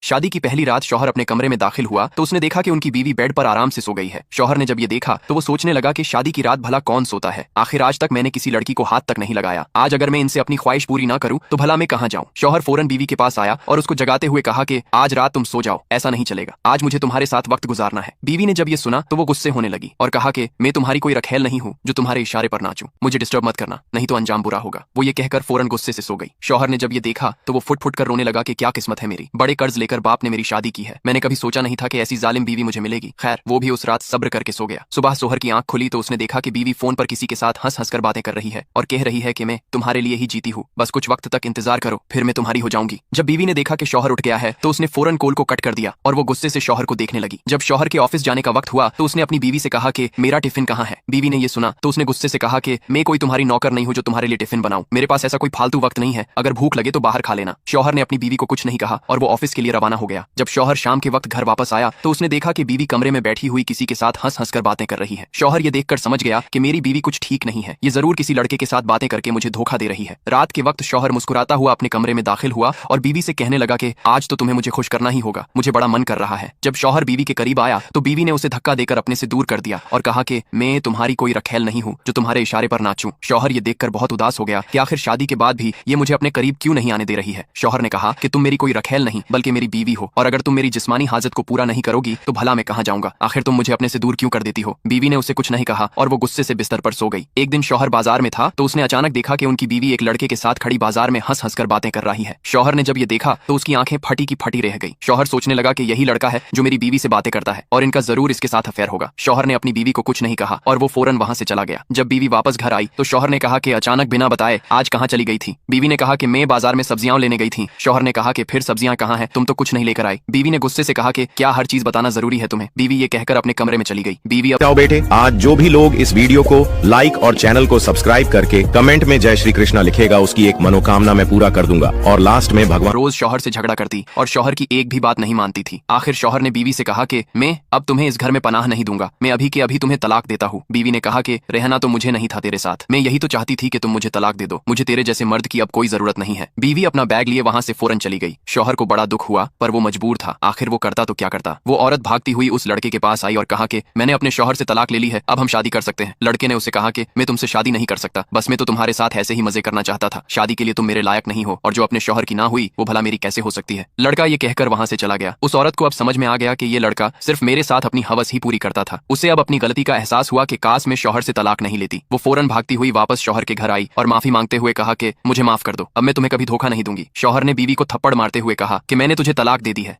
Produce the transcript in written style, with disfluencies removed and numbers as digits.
शादी की पहली रात शौहर अपने कमरे में दाखिल हुआ तो उसने देखा कि उनकी बीवी बेड पर आराम से सो गई है। शौहर ने जब ये देखा तो वो सोचने लगा कि शादी की रात भला कौन सोता है, आखिर आज तक मैंने किसी लड़की को हाथ तक नहीं लगाया, आज अगर मैं इनसे अपनी ख्वाहिश पूरी ना करूं तो भला मैं कहां जाऊं। शौहर फौरन बीवी के पास आया और उसको जगाते हुए कहा कि आज रात तुम सो जाओ, ऐसा नहीं चलेगा, आज मुझे तुम्हारे साथ वक्त गुजारना है। बीवी ने जब ये सुना तो वो गुस्से होने लगी और कहा कि मैं तुम्हारी कोई रखेल नहीं हूँ जो तुम्हारे इशारे पर नाचूं, मुझे डिस्टर्ब मत करना नहीं तो अंजाम बुरा होगा। वो ये कहकर फौरन गुस्से से सो गई। शौहर ने जब ये देखा तो वो फुट फुट कर रोने लगा कि क्या किस्मत है मेरी, बड़े कर्ज लेकर बाप ने मेरी शादी की है, मैंने कभी सोचा नहीं था कि ऐसी जालिम बीवी मुझे मिलेगी। खैर वो भी उस रात सब्र करके सो गया। सुबह शौहर की आंख खुली तो उसने देखा कि बीवी फोन पर किसी के साथ हंस हंस कर बातें कर रही है और कह रही है कि मैं तुम्हारे लिए ही जीती हूँ, बस कुछ वक्त तक इंतजार करो फिर मैं तुम्हारी हो जाऊंगी। जब बीवी ने देखा कि शौहर उठ गया है तो उसने फौरन कॉल को कट कर दिया और वो गुस्से से शौहर को देखने लगी। जब शौहर के ऑफिस जाने का वक्त हुआ तो उसने अपनी बीवी से कहा कि मेरा टिफिन कहाँ है। बीवी ने ये सुना तो उसने गुस्से से कहा कि मैं कोई तुम्हारी नौकर नहीं हूँ जो तुम्हारे लिए टिफिन बनाऊं, मेरे पास ऐसा कोई फालतू वक्त नहीं है, अगर भूख लगे तो बाहर खा लेना। शौहर ने अपनी बीवी को कुछ नहीं कहा और वो ऑफिस के लिए रवाना हो गया। जब शौहर शाम के वक्त घर वापस आया तो उसने देखा कि बीवी कमरे में बैठी हुई किसी के साथ हंस हंस कर बातें कर रही है। शौहर ये देखकर समझ गया कि मेरी बीवी कुछ ठीक नहीं है, ये जरूर किसी लड़के के साथ बातें करके मुझे धोखा दे रही है। रात के वक्त शौहर मुस्कुराता हुआ अपने कमरे में दाखिल हुआ और बीवी से कहने लगा कि आज तो तुम्हें मुझे खुश करना ही होगा, मुझे बड़ा मन कर रहा है। जब शौहर बीवी के करीब आया तो बीवी ने उसे धक्का देकर अपने से दूर कर दिया और कहा कि मैं तुम्हारी कोई रखेल नहीं हूँ जो तुम्हारे इशारे पर नाचूं। शौहर ये देखकर बहुत उदास हो गया कि आखिर शादी के बाद भी ये मुझे अपने करीब क्यों नहीं आने दे रही है। शौहर ने कहा कि तुम मेरी कोई रखेल नहीं बल्कि मेरी बीवी हो और अगर तुम मेरी जिस्मानी हाजत को पूरा नहीं करोगी तो भला मैं कहां जाऊंगा, आखिर तुम मुझे अपने से दूर क्यों कर देती हो। बीवी ने उसे कुछ नहीं कहा और वो गुस्से से बिस्तर पर सो गई। एक दिन शौहर बाजार में था तो उसने अचानक देखा कि उनकी बीवी एक लड़के के साथ खड़ी बाजार में हंस हंस कर बातें कर रही है। शौहर ने जब ये देखा तो उसकी आंखें फटी की फटी रह गई। शौहर सोचने लगा कि यही लड़का है जो मेरी बीवी से बातें करता है और इनका जरूर इसके साथ अफेयर होगा। शौहर ने अपनी बीवी को कुछ नहीं कहा और वो फौरन वहां से चला गया। जब बीवी वापस घर आई तो शौहर ने कहा कि अचानक बिना बताए आज कहाँ चली गई थी। बीवी ने कहा कि मैं बाजार में सब्जियां लेने गई थी। शौहर ने कहा कि फिर सब्जियां कहाँ हैं, तुम तो कुछ नहीं लेकर आए। बीवी ने गुस्से से कहा कि क्या हर चीज बताना जरूरी है तुम्हें। बीवी ये कहकर अपने कमरे में चली गई। बीवी आओ बेटे, आज जो भी लोग इस वीडियो को लाइक और चैनल को सब्सक्राइब करके कमेंट में जय श्री कृष्णा लिखेगा उसकी एक मनोकामना मैं पूरा कर दूंगा। और लास्ट में भगवान रोज शौहर से झगड़ा करती और शौहर की एक भी बात नहीं मानती थी। आखिर शौहर ने बीवी से कहा कि मैं अब तुम्हें इस घर में पनाह नहीं दूंगा, मैं अभी के अभी तुम्हें तलाक देता हूँ। बीवी ने कहा कि रहना तो मुझे नहीं था तेरे साथ, मैं यही तो चाहती थी कि तुम मुझे तलाक दे दो, मुझे तेरे जैसे मर्द की अब कोई जरूरत नहीं है। बीवी अपना बैग लिए वहां से फौरन चली गई। शौहर को बड़ा दुख हुआ पर वो मजबूर था, आखिर वो करता तो क्या करता। वो औरत भागती हुई उस लड़के के पास आई और कहा कि मैंने अपने शौहर से तलाक ले ली है, अब हम शादी कर सकते हैं। लड़के ने उसे कहा कि मैं तुमसे शादी नहीं कर सकता, बस मैं तो तुम्हारे साथ ऐसे ही मजे करना चाहता था, शादी के लिए तुम मेरे लायक नहीं हो और जो अपने शौहर की ना हुई वो भला मेरी कैसे हो सकती है। लड़का ये कहकर वहां से चला गया। उस औरत को अब समझ में आ गया कि ये लड़का सिर्फ मेरे साथ अपनी हवस ही पूरी करता था। उसे अब अपनी गलती का एहसास हुआ कि काश में शौहर से तलाक नहीं लेती। वो फौरन भागती हुई वापस शौहर के घर आई और माफी मांगते हुए कहा कि मुझे माफ कर दो, अब मैं तुम्हें कभी धोखा नहीं दूंगी। शौहर ने बीवी को थप्पड़ मारते हुए कहा कि मैंने तुझे तलाक दे दी है,